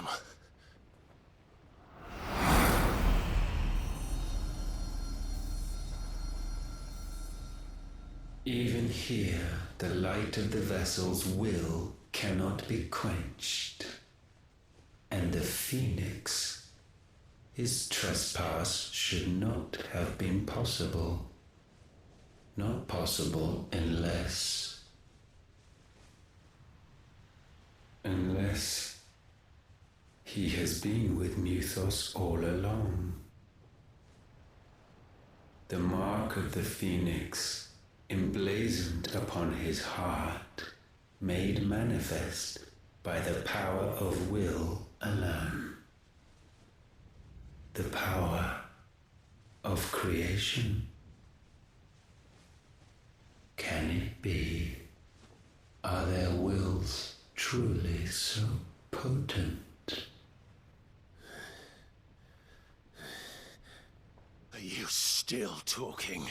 them. Even here, the light of the vessel's will cannot be quenched. And the Phoenix, his trespass should not have been possible. Not possible unless he has been with Muthos all along. The mark of the Phoenix, emblazoned upon his heart, made manifest by the power of will alone. The power of creation. Can it be? Are their wills truly so potent? Are you still talking?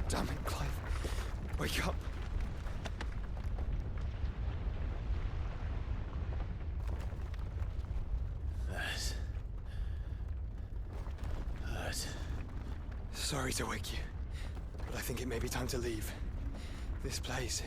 Damn it, Clive. Wake up. Hurt. Sorry to wake you, but I think it may be time to leave. This place.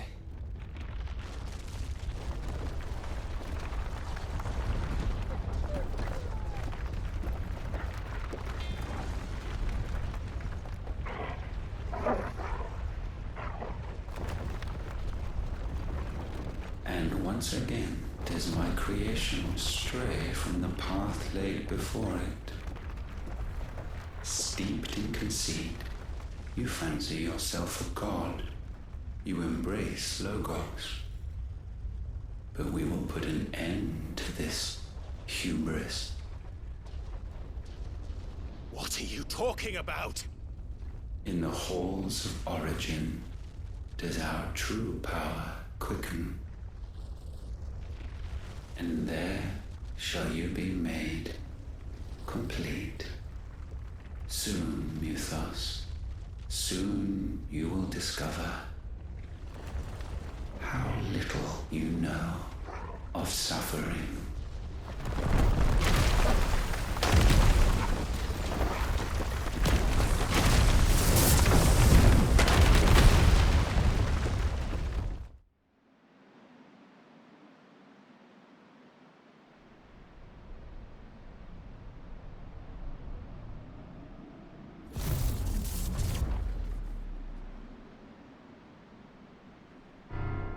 And once again does my creation stray from the path laid before it. Steeped in conceit, you fancy yourself a god. You embrace Logos. But we will put an end to this hubris. What are you talking about? In the halls of origin does our true power quicken. And there shall you be made complete. Soon, Muthos, soon you will discover how little you know of suffering.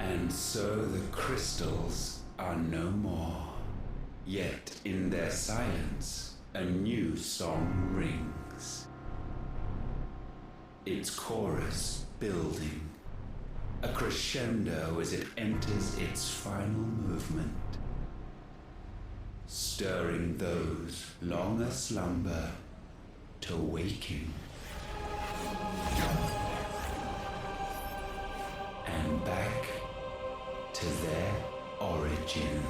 And so the crystals are no more. Yet in their silence, a new song rings. Its chorus building, a crescendo as it enters its final movement, stirring those long aslumber to waking. And back to their origin.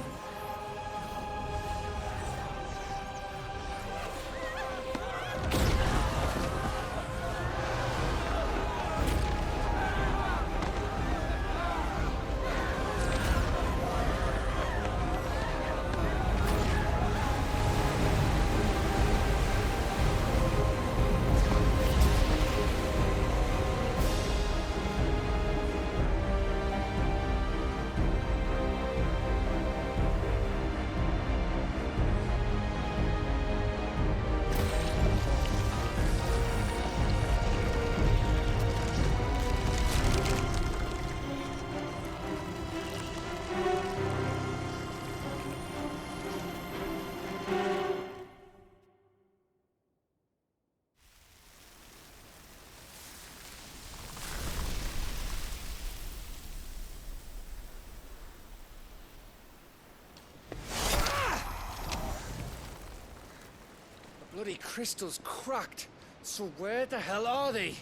bloody crystal's cracked. So where the hell are they?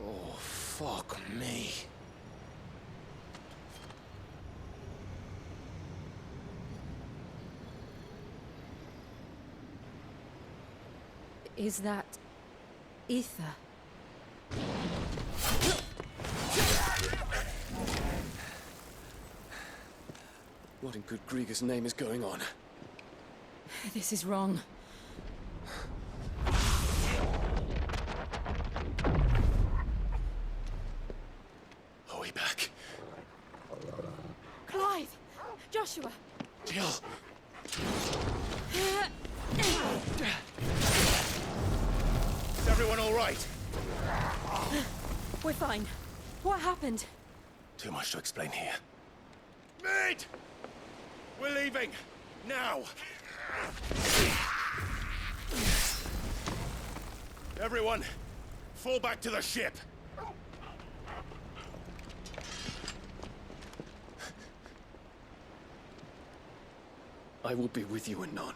Oh, fuck me. Is that ether? What in good Grieger's name is going on? This is wrong. Are we back? Clive! Joshua! Jill! Is everyone all right? We're fine. What happened? Too much to explain here. Mid! We're leaving! Now! Everyone, fall back to the ship! I will be with you anon.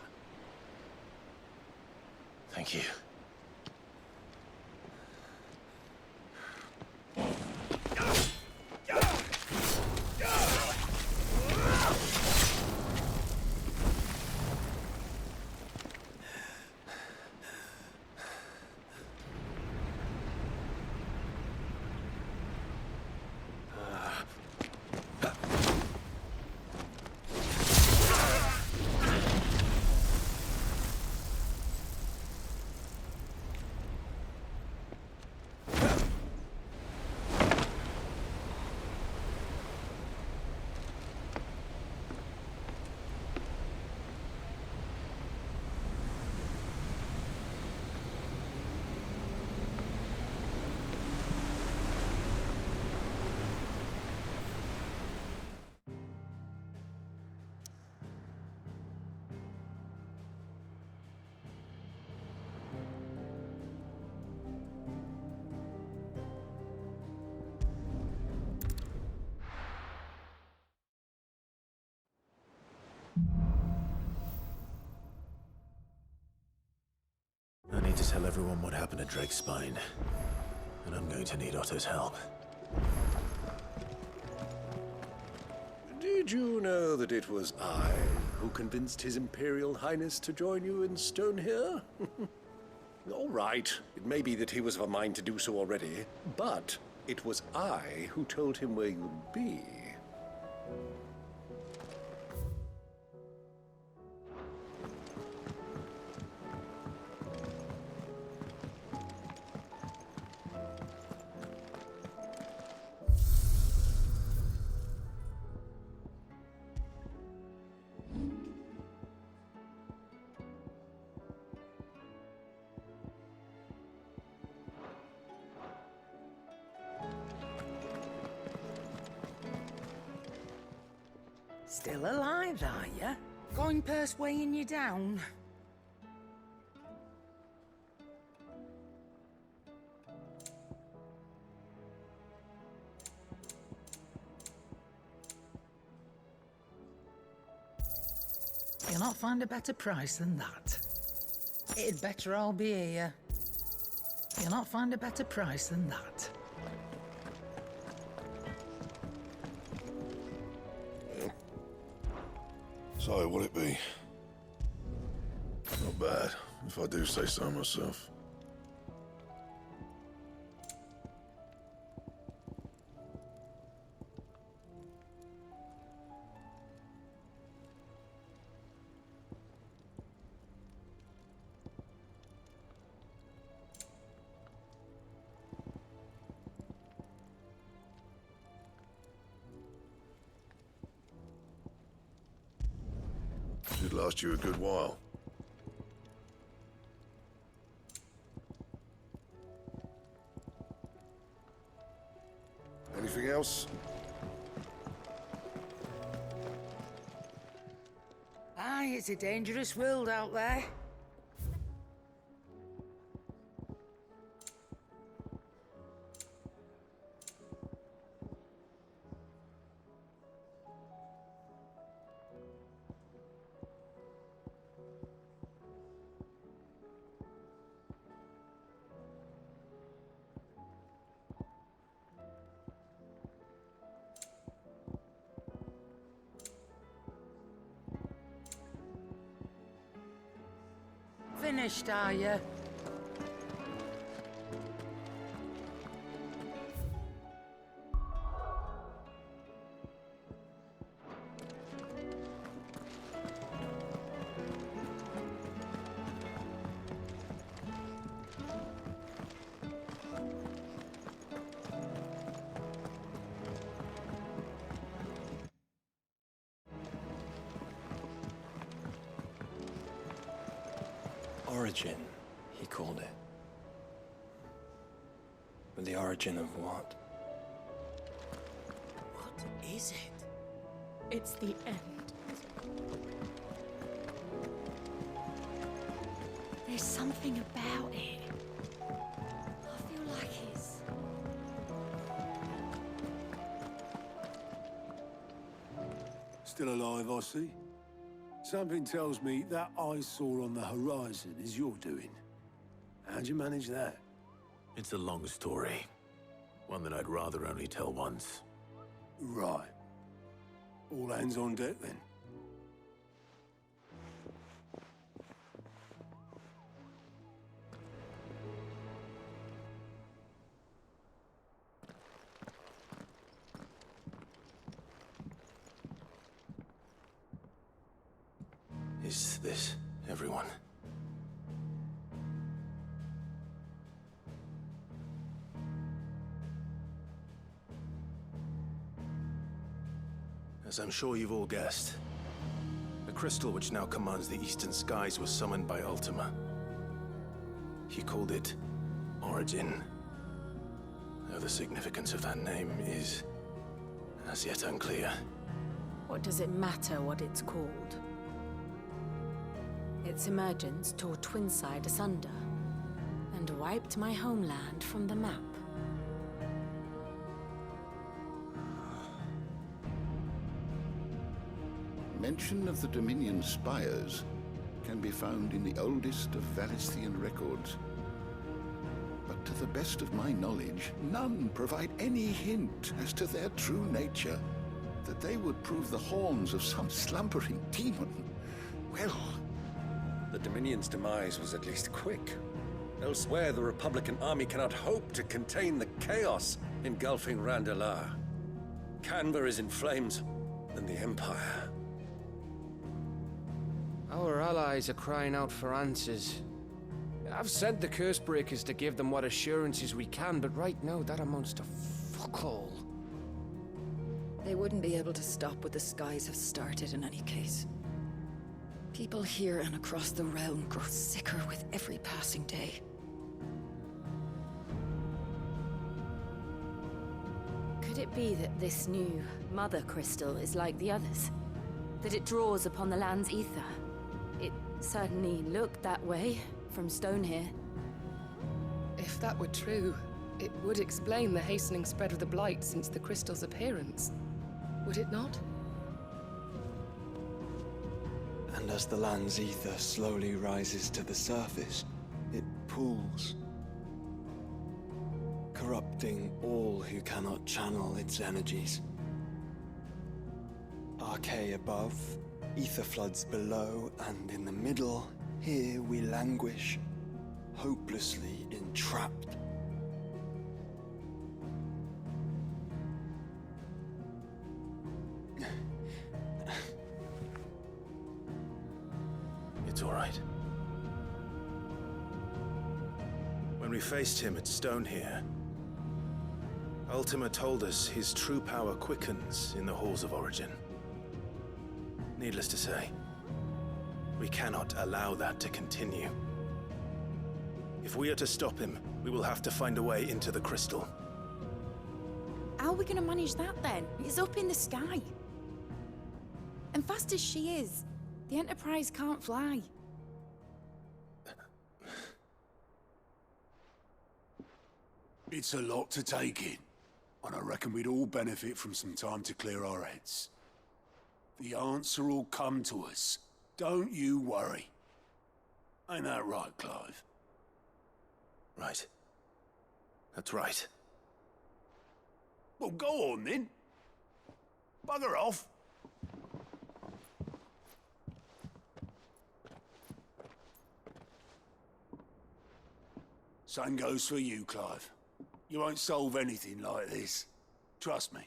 Thank you. I need to tell everyone what happened at Drake's Spine. And I'm going to need Otto's help. Did you know that it was I who convinced His Imperial Highness to join you in Stone here? All right, it may be that he was of a mind to do so already, but it was I who told him where you'd be. Still alive, are you? Going purse weighing you down? You'll not find a better price than that. It'd better all be here. You'll not find a better price than that. So, what'll it be? Not bad, if I do say so myself. Should last you a good while. Anything else? Aye, it's a dangerous world out there. finished, are you? Origin, he called it. But the origin of what? What is it? It's the end. There's something about it. I feel like it's... Still alive, I see. Something tells me that I saw on the horizon is your doing. How'd you manage that? It's a long story. One that I'd rather only tell once. Right. All hands on deck, then. Is this everyone? As I'm sure you've all guessed, the crystal which now commands the eastern skies was summoned by Ultima. He called it Origin. Though the significance of that name is as yet unclear. What does it matter what it's called? Its emergence tore Twinside asunder and wiped my homeland from the map. Mention of the Dominion spires can be found in the oldest of Valisthian records. But to the best of my knowledge, none provide any hint as to their true nature. That they would prove the horns of some slumbering demon. Well... The Dominion's demise was at least quick. Elsewhere, the Republican army cannot hope to contain the chaos engulfing Randalar. Canva is in flames, and the Empire. Our allies are crying out for answers. I've sent the Cursebreakers to give them what assurances we can, but right now that amounts to fuck all. They wouldn't be able to stop what the skies have started in any case. People here and across the realm grow sicker with every passing day. Could it be that this new Mother Crystal is like the others? That it draws upon the land's ether? It certainly looked that way from stone here. If that were true, it would explain the hastening spread of the Blight since the crystal's appearance. Would it not? And as the land's ether slowly rises to the surface, it pools, corrupting all who cannot channel its energies. Archay above, ether floods below, and in the middle, here we languish, hopelessly entrapped. It's all right. When we faced him at Stone here, Ultima told us his true power quickens in the halls of Origin. Needless to say, we cannot allow that to continue. If we are to stop him, we will have to find a way into the crystal. How are we gonna manage that then? It's up in the sky. And fast as she is, the Enterprise can't fly. It's a lot to take in, and I reckon we'd all benefit from some time to clear our heads. The answer will come to us. Don't you worry. Ain't that right, Clive? Right. That's right. Well, go on then. Bugger off. Same goes for you, Clive. You won't solve anything like this. Trust me.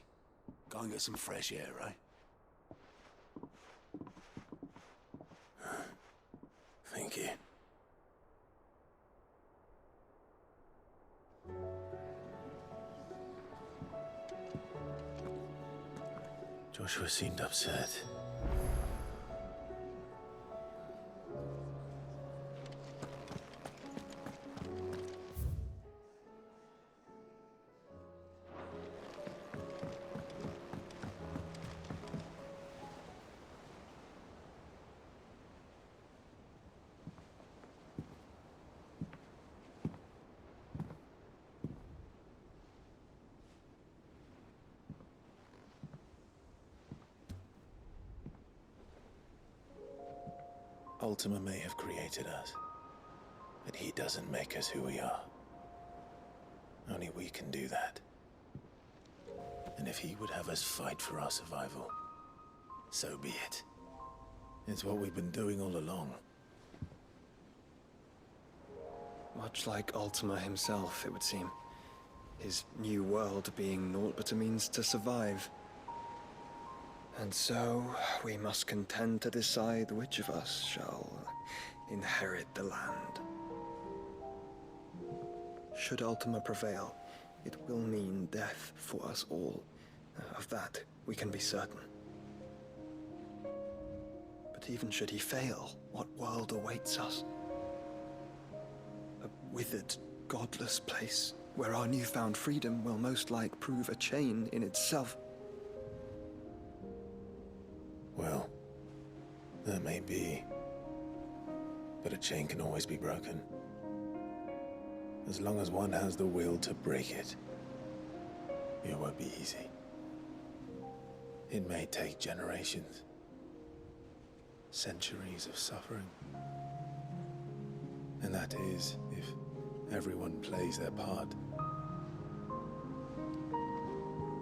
Go and get some fresh air, eh? Thank you. Joshua seemed upset. Ultima may have created us, but he doesn't make us who we are. Only we can do that. And if he would have us fight for our survival, so be it. It's what we've been doing all along. Much like Ultima himself, it would seem. His new world being naught but a means to survive. And so, we must contend to decide which of us shall inherit the land. Should Ultima prevail, it will mean death for us all. Of that, we can be certain. But even should he fail, what world awaits us? A withered, godless place, where our newfound freedom will most like prove a chain in itself. Well, that may be, but a chain can always be broken. As long as one has the will to break it, it won't be easy. It may take generations, centuries of suffering. And that is, if everyone plays their part.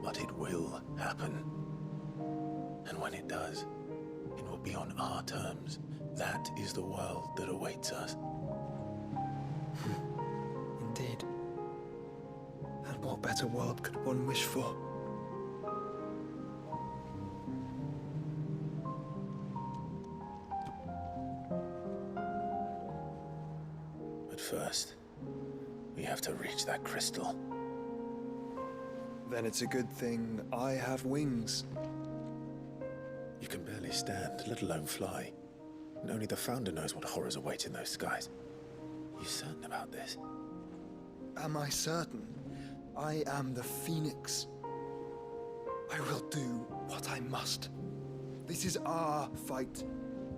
But it will happen. And when it does, it will be on our terms. That is the world that awaits us. Indeed. And what better world could one wish for? But first, we have to reach that crystal. Then it's a good thing I have wings. You can barely stand, let alone fly. And only the Founder knows what horrors await in those skies. You certain about this? Am I certain? I am the Phoenix. I will do what I must. This is our fight.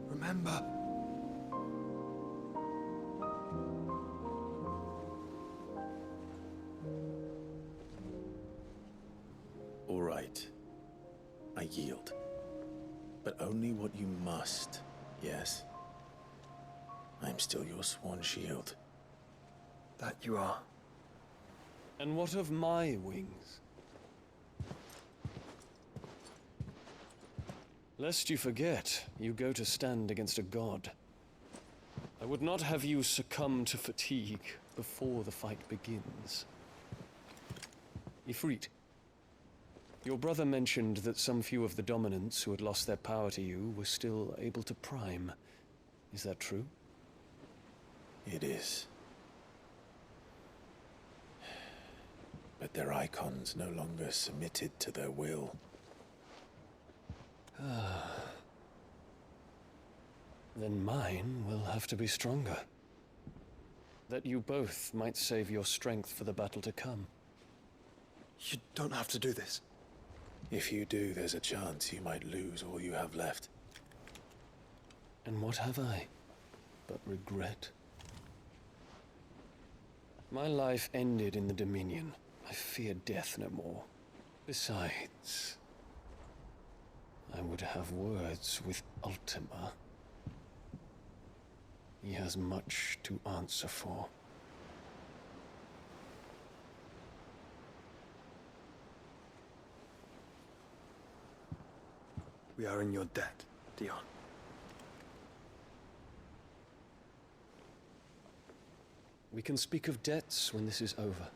Remember? All right. I yield. But only what you must, yes? I'm still your sworn shield. That you are. And what of my wings? Lest you forget, you go to stand against a god. I would not have you succumb to fatigue before the fight begins. Ifrit, your brother mentioned that some few of the dominants who had lost their power to you were still able to prime. Is that true? It is. But their icons no longer submitted to their will. Then mine will have to be stronger. That you both might save your strength for the battle to come. You don't have to do this. If you do, there's a chance you might lose all you have left. And what have I but regret? My life ended in the Dominion. I fear death no more. Besides, I would have words with Ultima. He has much to answer for. We are in your debt, Dion. We can speak of debts when this is over.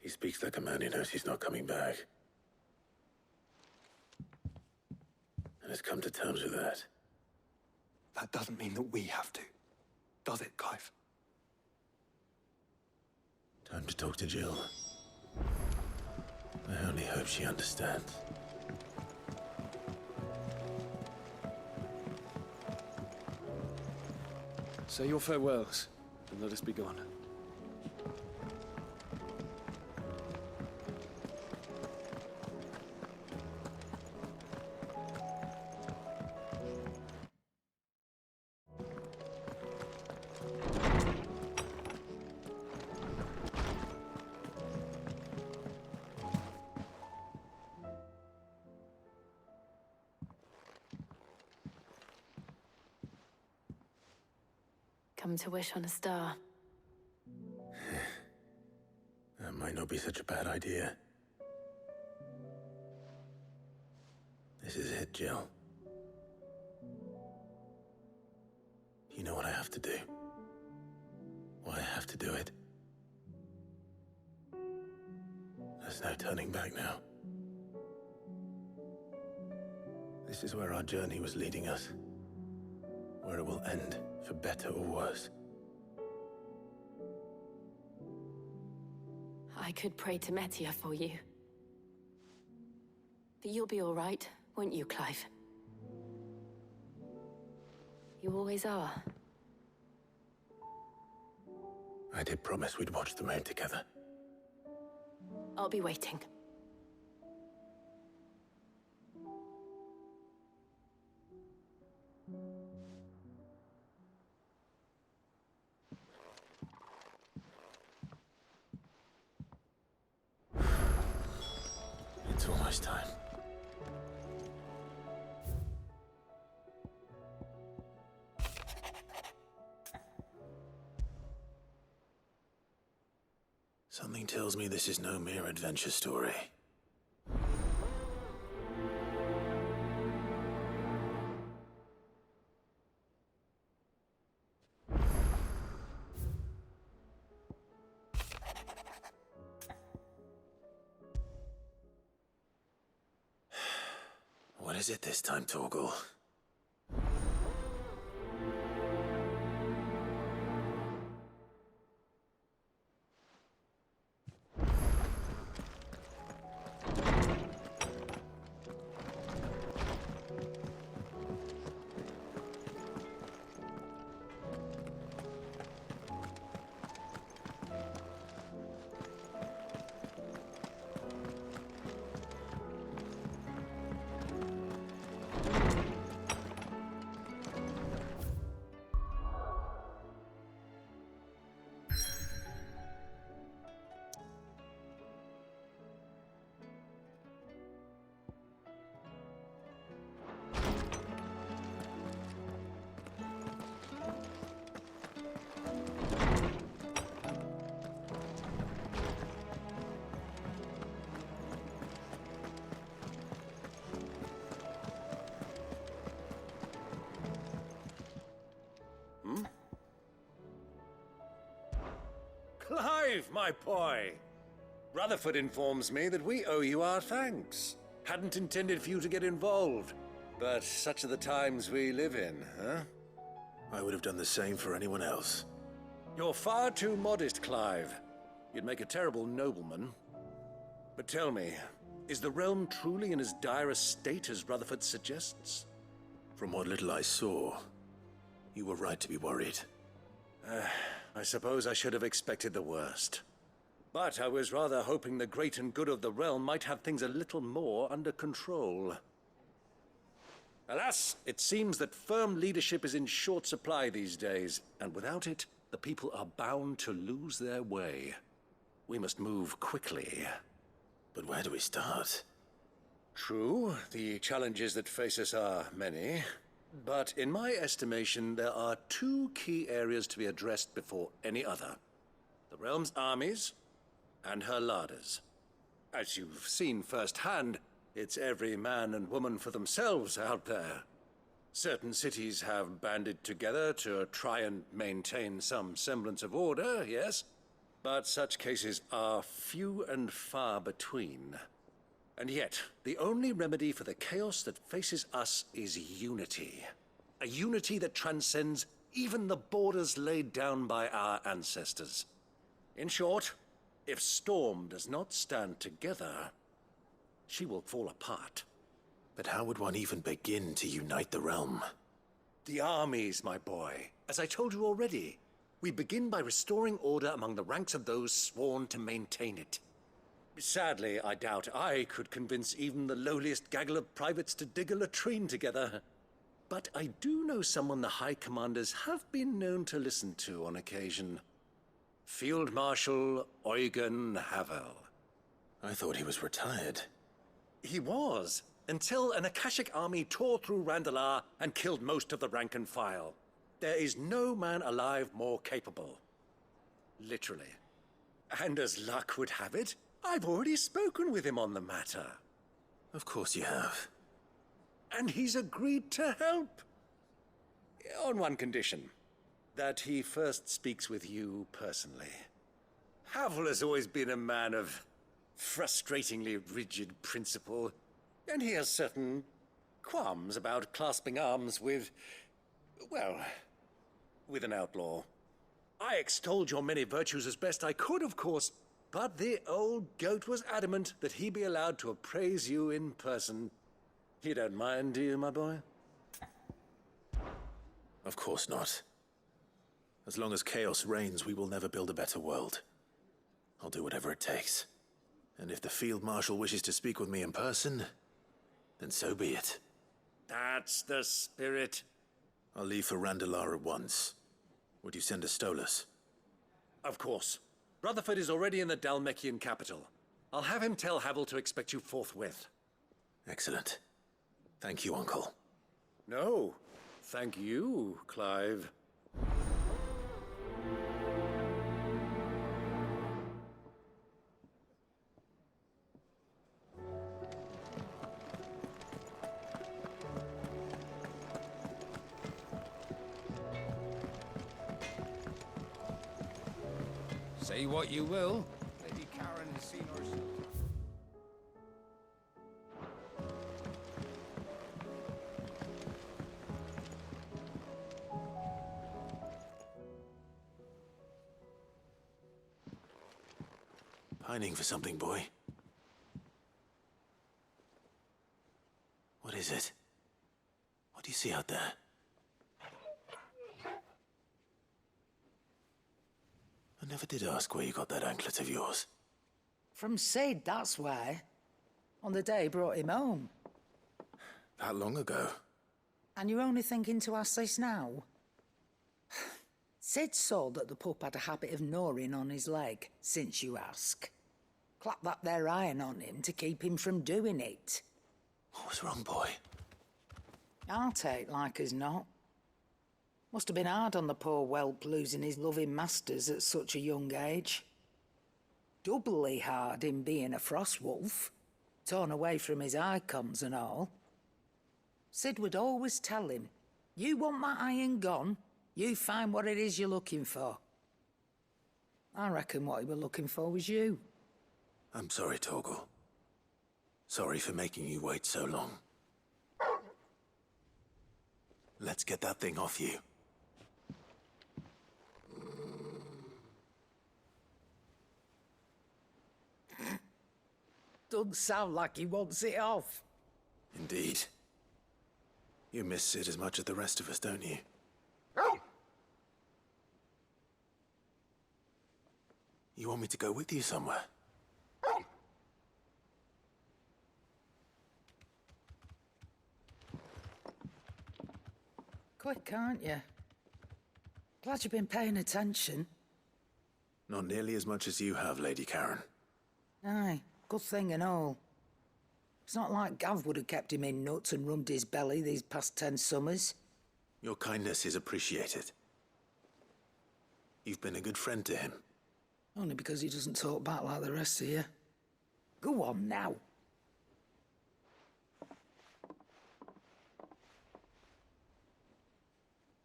He speaks like a man who knows he's not coming back. And has come to terms with that. That doesn't mean that we have to, does it, Clive? Time to talk to Jill. I only hope she understands. Say your farewells, and let us be gone. Come to wish on a star. That might not be such a bad idea. This is it, Jill. You know what I have to do. Why I have to do it. There's no turning back now. This is where our journey was leading us. Where it will end, for better or worse. I could pray to Metia for you. But you'll be all right, won't you, Clive? You always are. I did promise we'd watch the moon together. I'll be waiting. It's almost time. Something tells me this is no mere adventure story. What is it this time, Torgal? Clive, my boy! Rutherford informs me that we owe you our thanks. Hadn't intended for you to get involved, but such are the times we live in, huh? I would have done the same for anyone else. You're far too modest, Clive. You'd make a terrible nobleman. But tell me, is the realm truly in as dire a state as Rutherford suggests? From what little I saw, you were right to be worried. I suppose I should have expected the worst. But I was rather hoping the great and good of the realm might have things a little more under control. Alas, it seems that firm leadership is in short supply these days, and without it, the people are bound to lose their way. We must move quickly. But where do we start? True, the challenges that face us are many. But in my estimation, there are two key areas to be addressed before any other. the realm's armies, and her larders. As you've seen firsthand, it's every man and woman for themselves out there. Certain cities have banded together to try and maintain some semblance of order, yes? But such cases are few and far between. And yet, the only remedy for the chaos that faces us is unity. A unity that transcends even the borders laid down by our ancestors. In short, if Storm does not stand together, she will fall apart. But how would one even begin to unite the realm? The armies, my boy. As I told you already, we begin by restoring order among the ranks of those sworn to maintain it. Sadly, I doubt I could convince even the lowliest gaggle of privates to dig a latrine together. But I do know someone the High Commanders have been known to listen to on occasion. Field Marshal Eugen Havel. I thought he was retired. He was, until an Akashic army tore through Randalar and killed most of the rank and file. There is no man alive more capable. Literally. And as luck would have it, I've already spoken with him on the matter. Of course you have. And he's agreed to help. On one condition. That he first speaks with you personally. Havel has always been a man of frustratingly rigid principle, and he has certain qualms about clasping arms with, well, with an outlaw. I extolled your many virtues as best I could, of course, but the old goat was adamant that he be allowed to appraise you in person. You don't mind, do you, my boy? Of course not. As long as chaos reigns, we will never build a better world. I'll do whatever it takes. And if the Field Marshal wishes to speak with me in person, then so be it. That's the spirit. I'll leave for Randalar at once. Would you send a Stolas? Of course. Rutherford is already in the Dalmekian capital. I'll have him tell Havel to expect you forthwith. Excellent. Thank you, Uncle. No, thank you, Clive. Say what you will, Lady Karen has seen herself. Pining for something, boy. What is it? What do you see out there? I never did ask where you got that anklet of yours. From Sid, that's why. On the day he brought him home. That long ago? And you're only thinking to ask this now? Sid saw that the pup had a habit of gnawing on his leg, since you ask. Clap that there iron on him to keep him from doing it. What was wrong, boy? I'll take like as not. Must have been hard on the poor whelp losing his loving masters at such a young age. Doubly hard in being a frost wolf, torn away from his icons and all. Sid would always tell him, you want my iron gone, you find what it is you're looking for. I reckon what he was looking for was you. I'm sorry, Torgal. Sorry for making you wait so long. Let's get that thing off you. Doesn't sound like he wants it off. Indeed. You miss Sid as much as the rest of us, don't you? You want me to go with you somewhere? Quick, aren't you? Glad you've been paying attention. Not nearly as much as you have, Lady Karen. Aye, good thing and all. It's not like Gav would have kept him in nuts and rubbed his belly these past 10 summers. Your kindness is appreciated. You've been a good friend to him. Only because he doesn't talk back like the rest of you. Go on now.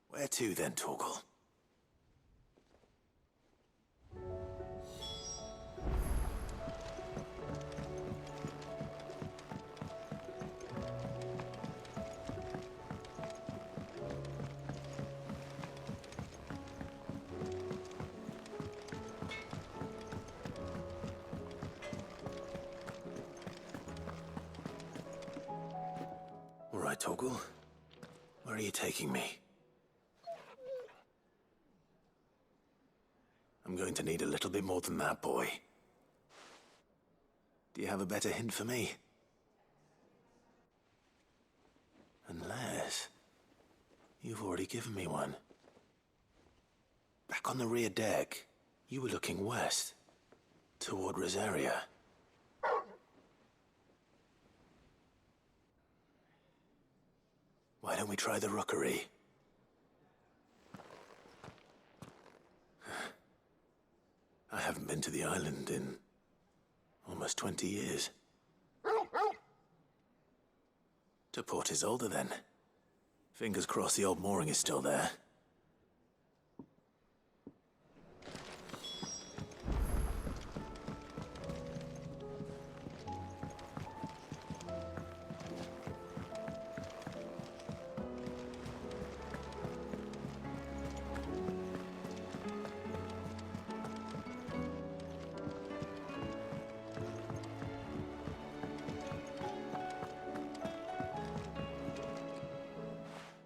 Where to then, Torgal? All right, Torgal. Where are you taking me? I'm going to need a little bit more than that, boy. Do you have a better hint for me? Unless... you've already given me one. Back on the rear deck, you were looking west, toward Rosaria. Why don't we try the rookery? I haven't been to the island in almost 20 years. To Port Isolde, then. Fingers crossed the old mooring is still there.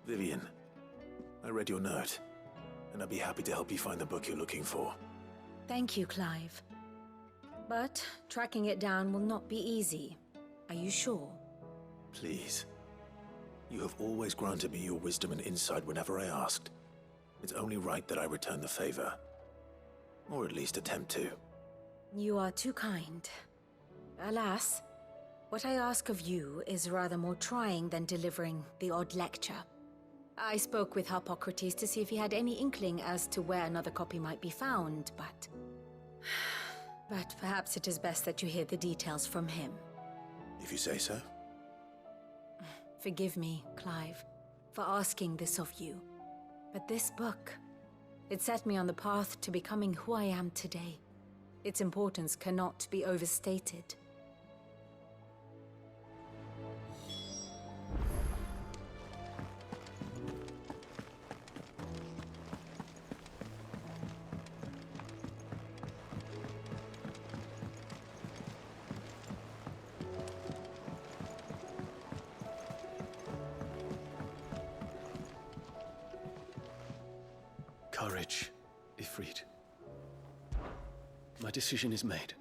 Vivian, I read your note, and I'd be happy to help you find the book you're looking for. Thank you, Clive. But tracking it down will not be easy. Are you sure? Please. You have always granted me your wisdom and insight whenever I asked. It's only right that I return the favor. Or at least attempt to. You are too kind. Alas, what I ask of you is rather more trying than delivering the odd lecture. I spoke with Harpocrates to see if he had any inkling as to where another copy might be found, but... But perhaps it is best that you hear the details from him. If you say so. Forgive me, Clive, for asking this of you. But this book, it set me on the path to becoming who I am today. Its importance cannot be overstated. Courage, Ifrit. My decision is made.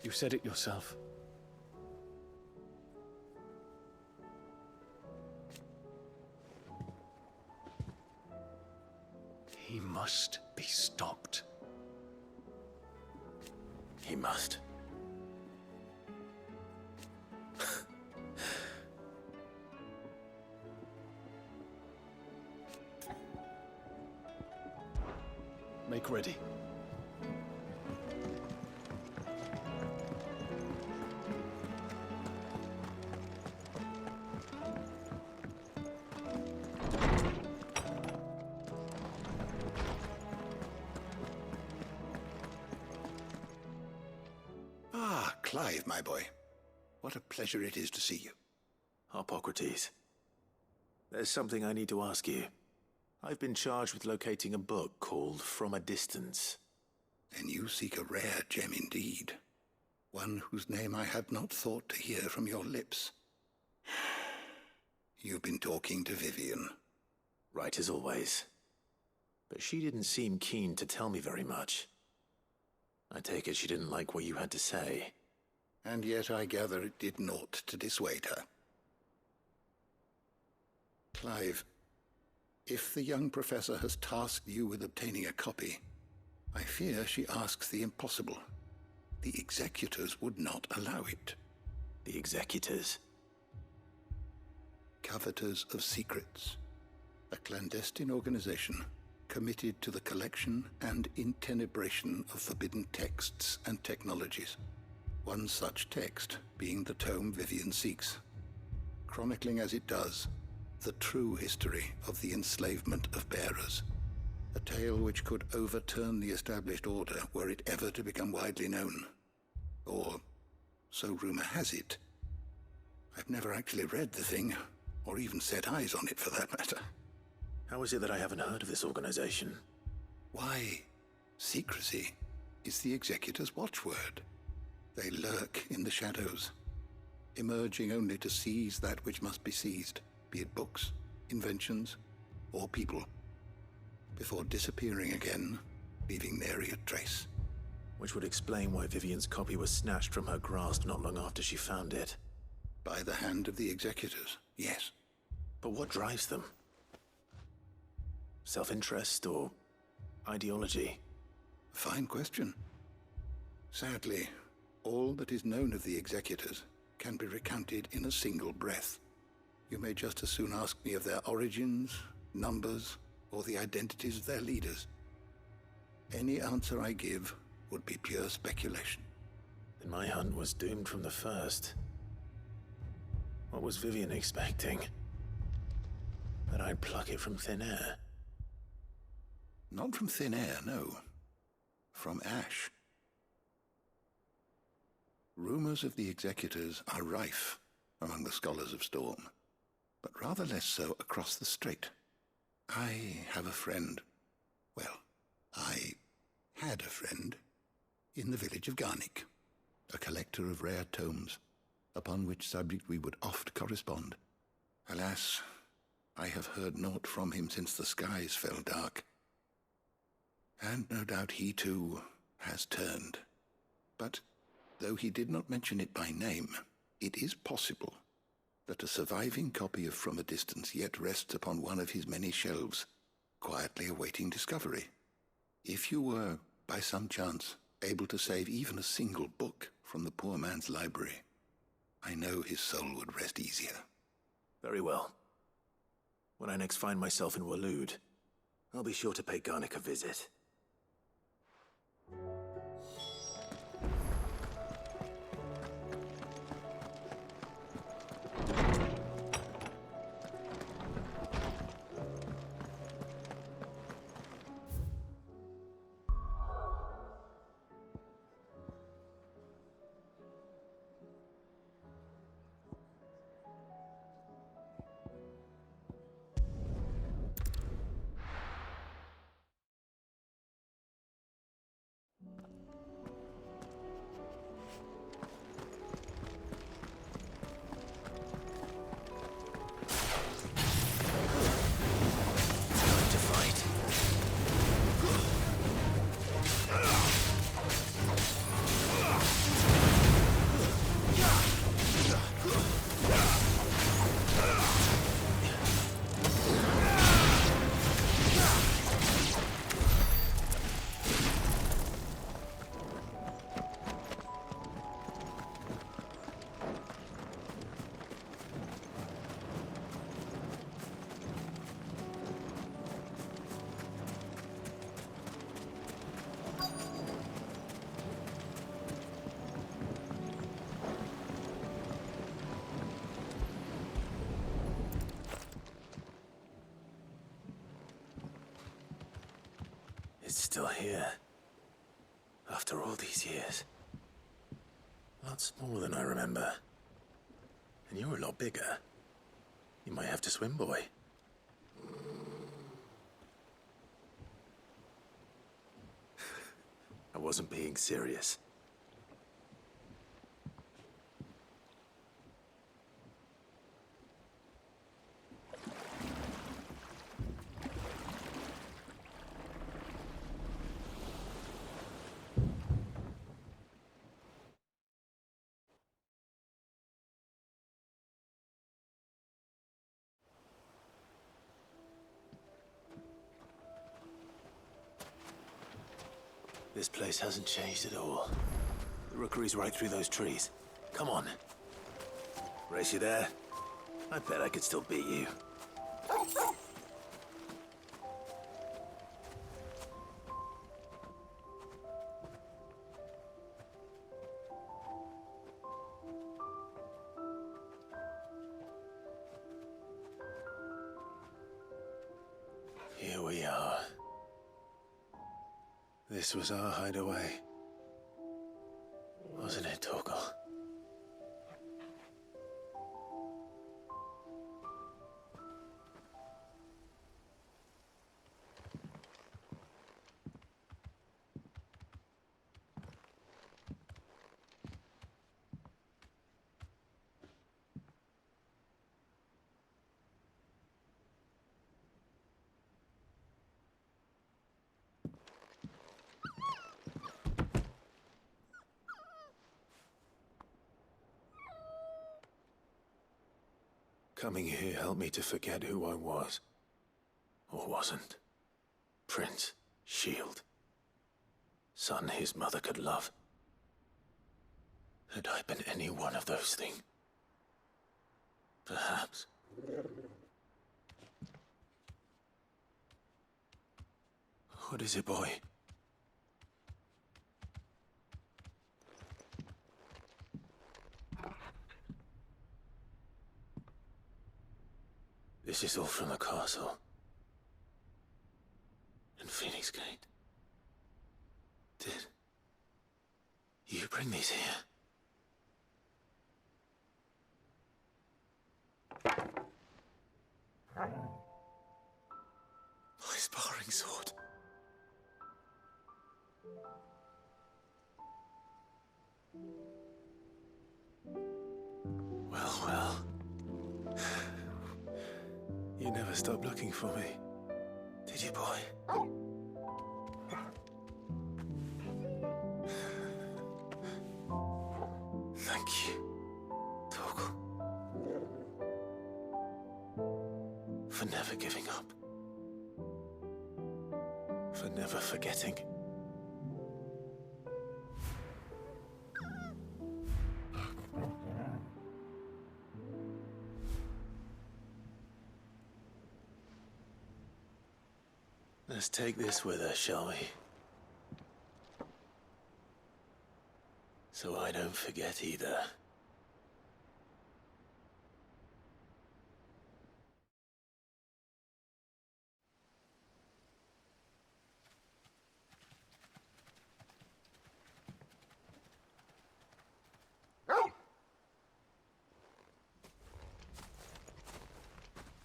You said it yourself. He must be stopped. He must. Make ready. Clive, my boy. What a pleasure it is to see you. Harpocrates. There's something I need to ask you. I've been charged with locating a book called From a Distance. Then you seek a rare gem indeed. One whose name I had not thought to hear from your lips. You've been talking to Vivian. Right as always. But she didn't seem keen to tell me very much. I take it she didn't like what you had to say. And yet I gather it did naught to dissuade her. Clive, if the young professor has tasked you with obtaining a copy, I fear she asks the impossible. The executors would not allow it. The Executors. Coveters of Secrets. A clandestine organization committed to the collection and intenebration of forbidden texts and technologies. One such text being the tome Vivian seeks, chronicling as it does the true history of the enslavement of bearers. A tale which could overturn the established order were it ever to become widely known. Or, so rumor has it. I've never actually read the thing, or even set eyes on it for that matter. How is it that I haven't heard of this organization? Why, secrecy is the Executor's watchword. They lurk in the shadows, emerging only to seize that which must be seized, be it books, inventions, or people, before disappearing again, leaving nary a trace. Which would explain why Vivian's copy was snatched from her grasp not long after she found it. By the hand of the Executors, yes. But what drives them? Self-interest or ideology? Fine question. Sadly, all that is known of the Executors can be recounted in a single breath. You may just as soon ask me of their origins, numbers, or the identities of their leaders. Any answer I give would be pure speculation. Then my hunt was doomed from the first. What was Vivian expecting? That I'd pluck it from thin air? Not from thin air, no. From ash. Rumors of the Executors are rife among the scholars of Storm, but rather less so across the Strait. I have a friend. Well, I had a friend in the village of Garnick, a collector of rare tomes, upon which subject we would oft correspond. Alas, I have heard naught from him since the skies fell dark. And no doubt he too has turned. But though he did not mention it by name, it is possible that a surviving copy of From a Distance yet rests upon one of his many shelves, quietly awaiting discovery. If you were, by some chance, able to save even a single book from the poor man's library, I know his soul would rest easier. Very well. When I next find myself in Waloed, I'll be sure to pay Garnick a visit. It's still here. After all these years. A lot smaller than I remember. And you're a lot bigger. You might have to swim, boy. I wasn't being serious. This place hasn't changed at all. The rookery's right through those trees. Come on. Race you there? I bet I could still beat you. Here we are. This was our hideaway. Wasn't it, Torgal? Coming here helped me to forget who I was. Or wasn't. Prince, shield. Son his mother could love. Had I been any one of those things? Perhaps. What is it, boy? This is all from the castle. And Phoenix Gate. Did you bring these here? My sparring sword. Well, well. You never stopped looking for me, did you, boy? Thank you, Torgal. For never giving up. For never forgetting. Let's take this with us, shall we? So I don't forget either.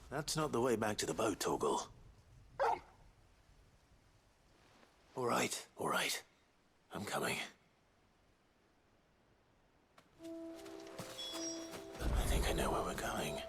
That's not the way back to the boat, Torgal. All right. I'm coming. I think I know where we're going.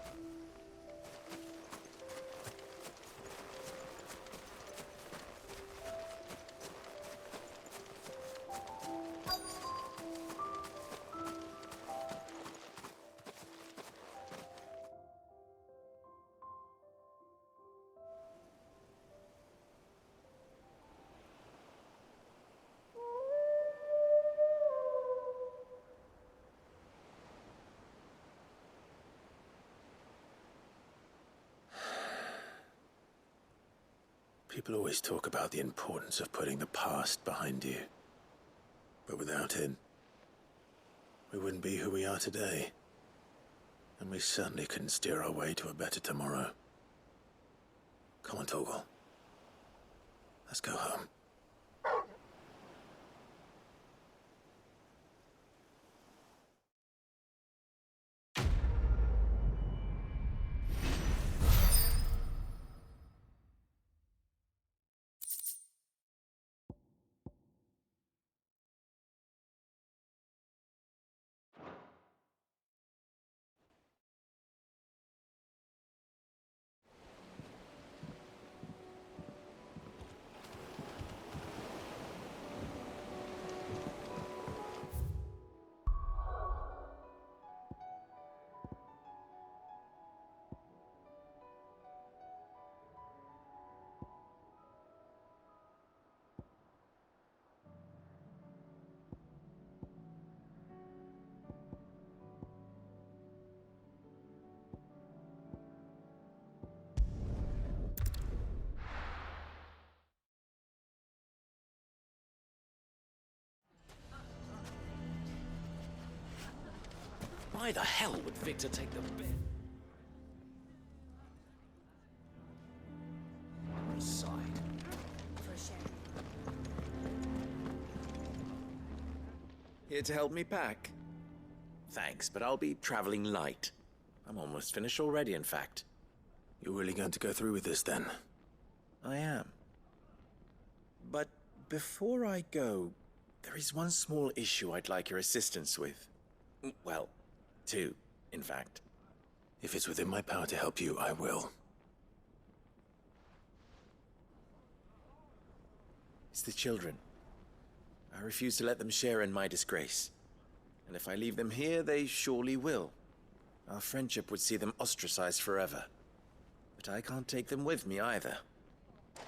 People always talk about the importance of putting the past behind you. But without it, we wouldn't be who we are today. And we certainly couldn't steer our way to a better tomorrow. Come on, Torgal. Let's go home. Why the hell would Victor take the bit? Aside. Here to help me pack? Thanks, but I'll be traveling light. I'm almost finished already, in fact. You're really going to go through with this, then? I am. But before I go, there is one small issue I'd like your assistance with. Well, two, in fact. If it's within my power to help you, I will. It's the children. I refuse to let them share in my disgrace. And if I leave them here, they surely will. Our friendship would see them ostracized forever. But I can't take them with me either.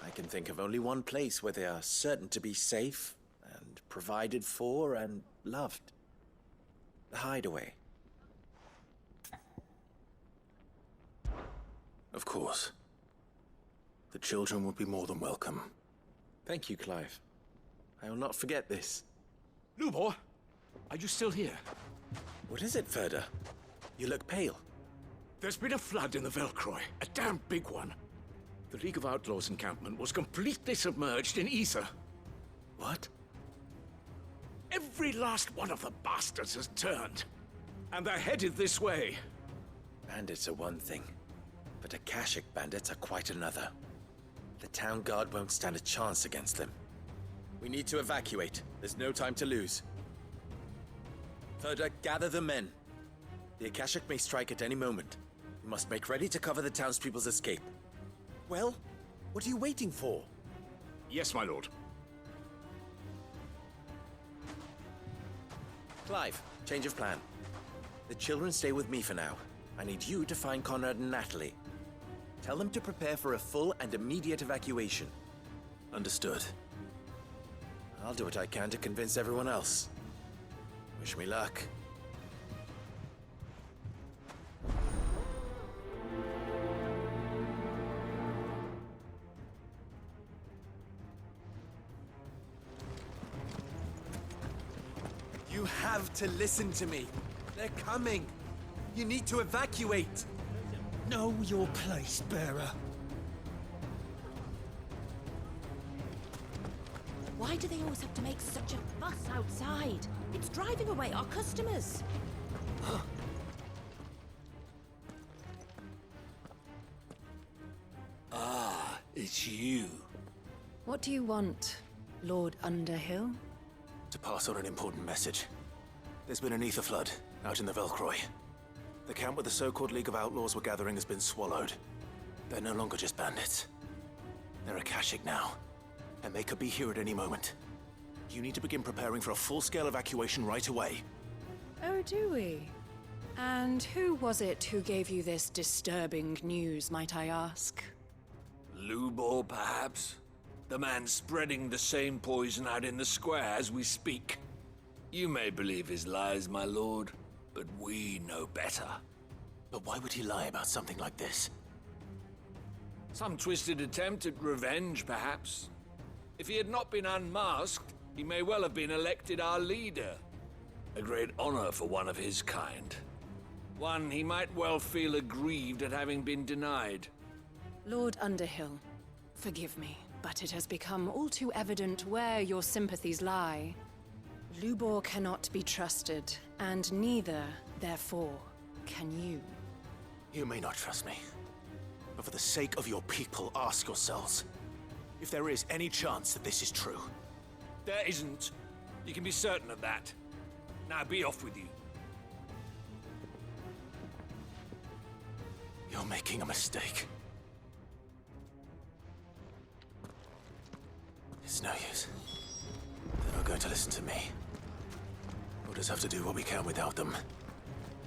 I can think of only one place where they are certain to be safe and provided for and loved. The Hideaway. Of course. The children will be more than welcome. Thank you, Clive. I will not forget this. Lubor, are you still here? What is it, Ferda? You look pale. There's been a flood in the Velcroy, a damn big one. The League of Outlaws encampment was completely submerged in ether. What? Every last one of the bastards has turned, and they're headed this way. Bandits are one thing, but Akashic bandits are quite another. The town guard won't stand a chance against them. We need to evacuate. There's no time to lose. Ferda, gather the men. The Akashic may strike at any moment. We must make ready to cover the townspeople's escape. Well, what are you waiting for? Yes, my lord. Clive, change of plan. The children stay with me for now. I need you to find Conrad and Natalie. Tell them to prepare for a full and immediate evacuation. Understood. I'll do what I can to convince everyone else. Wish me luck. You have to listen to me. They're coming. You need to evacuate. Know your place, bearer. Why do they always have to make such a fuss outside? It's driving away our customers. Ah, it's you. What do you want, Lord Underhill? To pass on an important message. There's been an ether flood out in the Velcroy. The camp where the so-called League of Outlaws were gathering has been swallowed. They're no longer just bandits. They're Akashic now, and they could be here at any moment. You need to begin preparing for a full-scale evacuation right away. Oh, do we? And who was it who gave you this disturbing news, might I ask? Lubor, perhaps? The man spreading the same poison out in the square as we speak. You may believe his lies, my lord, but we know better. But why would he lie about something like this? Some twisted attempt at revenge, perhaps. If he had not been unmasked, he may well have been elected our leader. A great honor for one of his kind. One he might well feel aggrieved at having been denied. Lord Underhill, forgive me, but it has become all too evident where your sympathies lie. Lubor cannot be trusted, and neither, therefore, can you. You may not trust me, but for the sake of your people, ask yourselves if there is any chance that this is true. There isn't. You can be certain of that. Now be off with you. You're making a mistake. It's no use. They're not going to listen to me. We'll just have to do what we can without them.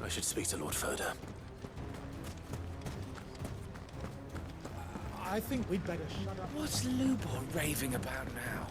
I should speak to Lord Ferda. I think we'd better shut up. What's Lubor raving about now?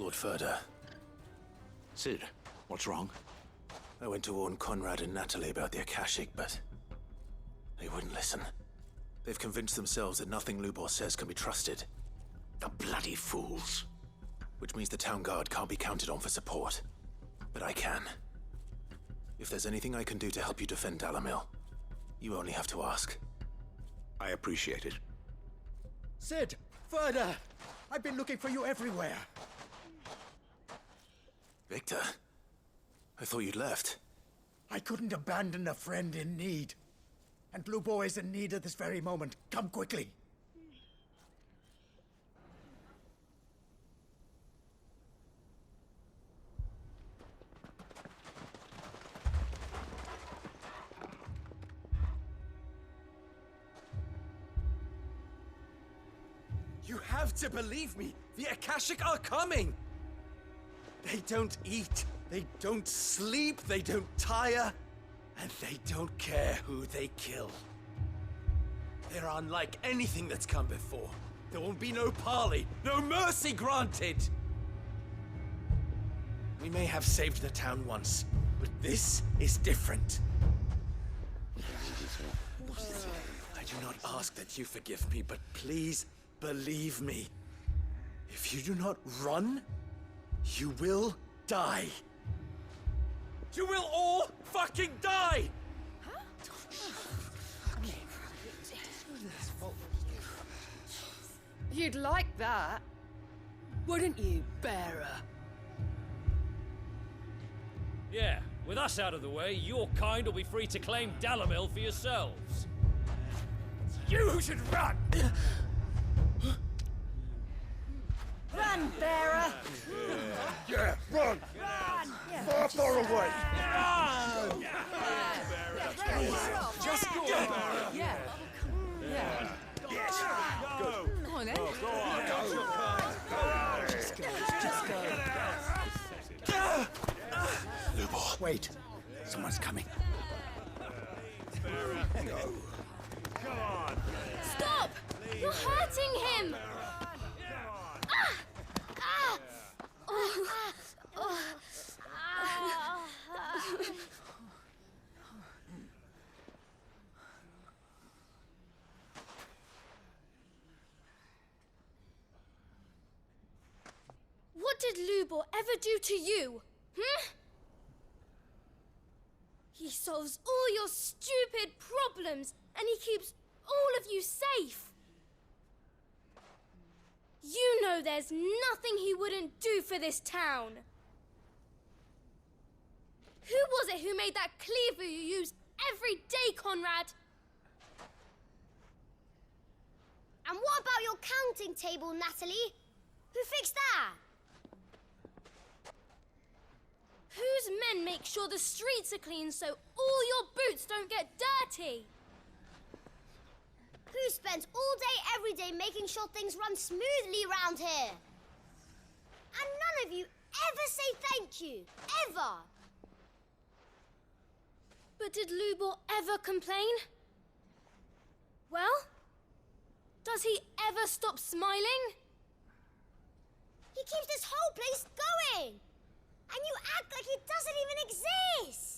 Lord Furder. Sid, what's wrong? I went to warn Conrad and Natalie about the Akashic, but they wouldn't listen. They've convinced themselves that nothing Lubor says can be trusted. The bloody fools. Which means the town guard can't be counted on for support. But I can. If there's anything I can do to help you defend Dalamil, you only have to ask. I appreciate it. Sid! Further! I've been looking for you everywhere. Victor? I thought you'd left. I couldn't abandon a friend in need. And Lubor is in need at this very moment. Come quickly. You have to believe me! The Akashic are coming! They don't eat, they don't sleep, they don't tire, and they don't care who they kill. They're unlike anything that's come before. There won't be no parley, no mercy granted! We may have saved the town once, but this is different. I do not ask that you forgive me, but please believe me. If you do not run, you will die. You will all fucking die! You'd like that, wouldn't you, bearer? Yeah, with us out of the way, your kind will be free to claim Dalamil for yourselves. You should run! Run, bearer! Yeah, run! Far, far away! Run! Just go! Yeah. Yeah. Yes! Go! Come on, then. Go on! Just go. Lubor. Wait, someone's coming. Stop! You're hurting him! What did Lubor ever do to you? He solves all your stupid problems, and he keeps all of you safe. You know there's nothing he wouldn't do for this town. Who was it who made that cleaver you use every day, Conrad? And what about your counting table, Natalie? Who fixed that? Whose men make sure the streets are clean so all your boots don't get dirty? Who spends all day, every day making sure things run smoothly around here? And none of you ever say thank you. Ever. But did Lubor ever complain? Well, does he ever stop smiling? He keeps this whole place going. And you act like it doesn't even exist.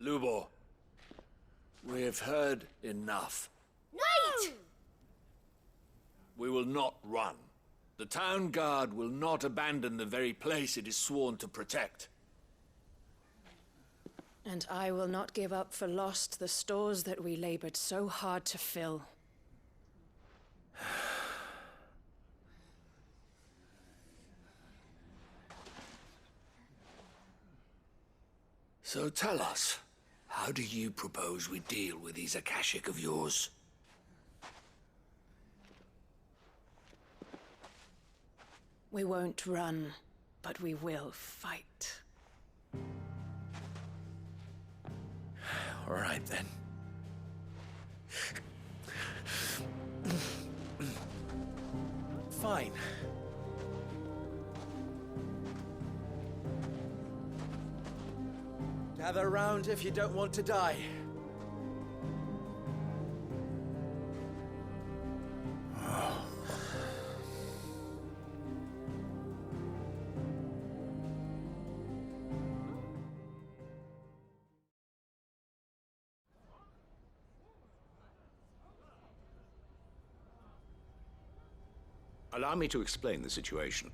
Lubor, we've heard enough. Wait! We will not run. The town guard will not abandon the very place it is sworn to protect. And I will not give up for lost the stores that we labored so hard to fill. So tell us, how do you propose we deal with these Akashic of yours? We won't run, but we will fight. All right, then. Fine. Gather round if you don't want to die. Allow me to explain the situation.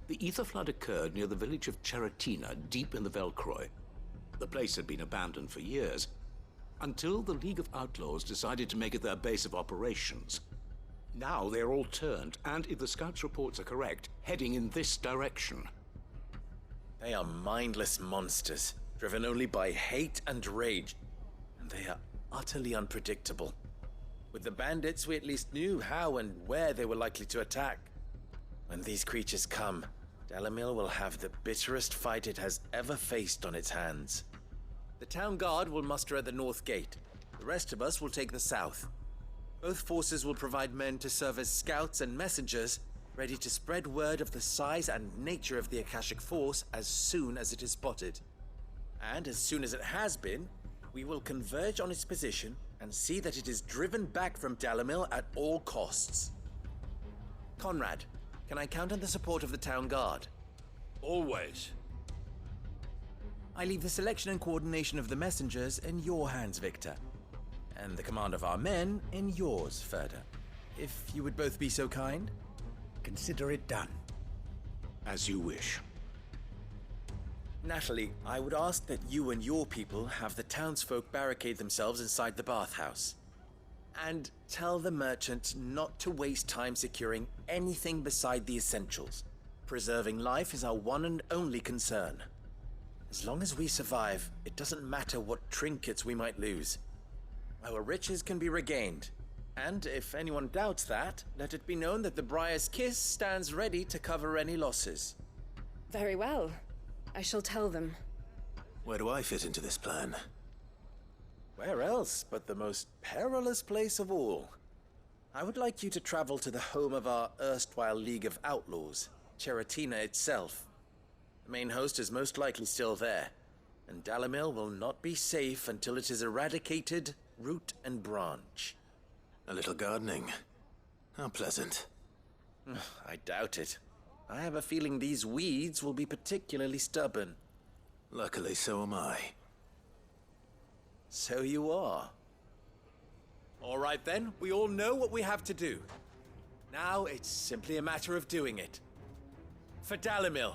The ether flood occurred near the village of Cheratina, deep in the Velcroy. The place had been abandoned for years, until the League of Outlaws decided to make it their base of operations. Now they're all turned, and if the scouts' reports are correct, heading in this direction. They are mindless monsters, driven only by hate and rage, and they are utterly unpredictable. With the bandits, we at least knew how and where they were likely to attack. When these creatures come, Dalamil will have the bitterest fight it has ever faced on its hands. The town guard will muster at the north gate. The rest of us will take the south. Both forces will provide men to serve as scouts and messengers, ready to spread word of the size and nature of the Akashic force as soon as it is spotted. And as soon as it has been, we will converge on its position and see that it is driven back from Dalamil at all costs. Conrad, can I count on the support of the town guard? Always. I leave the selection and coordination of the messengers in your hands, Victor. And the command of our men in yours, Ferda. If you would both be so kind. Consider it done. As you wish. Natalie, I would ask that you and your people have the townsfolk barricade themselves inside the bathhouse. And tell the merchant not to waste time securing anything beside the essentials. Preserving life is our one and only concern. As long as we survive, it doesn't matter what trinkets we might lose. Our riches can be regained. And if anyone doubts that, let it be known that the Briar's Kiss stands ready to cover any losses. Very well. I shall tell them. Where do I fit into this plan? Where else but the most perilous place of all? I would like you to travel to the home of our erstwhile League of Outlaws, Cheratina itself. The main host is most likely still there, and Dalamil will not be safe until it is eradicated, root and branch. A little gardening. How pleasant. I doubt it. I have a feeling these weeds will be particularly stubborn. Luckily, so am I. So you are. All right then, we all know what we have to do. Now it's simply a matter of doing it. For Dalamil.